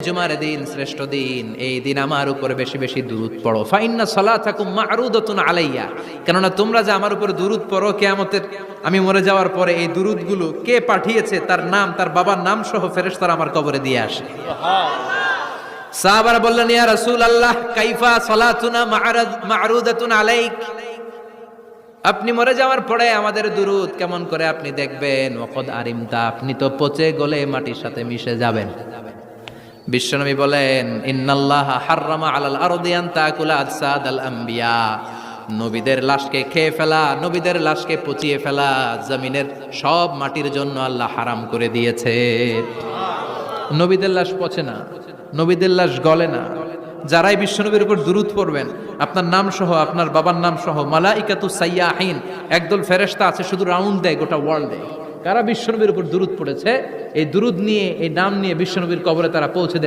জুমার দিন শ্রেষ্ঠ দিন, এই দিন আমার উপরে বেশি বেশি দুরূদ পড়ো। ফাইন্না সালাতাকুম মা'রুদাতুন আলাইয়া, কেননা তোমরা যে আমার উপরে দুরূদ পড়ো, কিয়ামতের আমি মরে যাওয়ার পরে এই দুরূদগুলো কে পাঠিয়েছে তার নাম, তার বাবার নাম সহ ফেরেশতারা আমার কবরে দিয়ে আসে। সাহাবারা বললেন, ইয়া রাসূলুল্লাহ কাইফা সালাতুনা মা'রুদাতুন আলাইক, আপনি মরে যাওয়ার পরে আমাদের দুরূদ কেমন করে আপনি দেখবেন? ওয়াকাদ আরিমতা, আপনি তো পচে গলে মাটির সাথে মিশে যাবেন। বিশ্বনবী বলেন, ইন্নাল্লাহা হাররামা আলাল আরদি আন তাকুলা আজসাদাল আম্বিয়া, নবীদের লাশকে খেয়ে ফেলা, নবীদের লাশকে পচিয়ে ফেলা জমিনের সব মাটির জন্য আল্লাহ হারাম করে দিয়েছে। নবীদের লাশ পচে না, নবীদের লাশ গলে না। যারাই বিশ্বনবীর উপর দুরূদ পড়বেন, আপনার নাম সহ, আপনার বাবার নাম সহ, মালাইকাতু সাইয়াহিন, একদল ফেরেশতা আছে শুধু রাউন্ড দেয় গোটা ওয়ার্ল্ডে, কারা বিশ্বনবীর উপর দুরূদ পড়েছে, এই দুরূদ নিয়ে, এই নাম নিয়ে বিশ্বনবীর কবরে তারা পৌঁছে দেয়।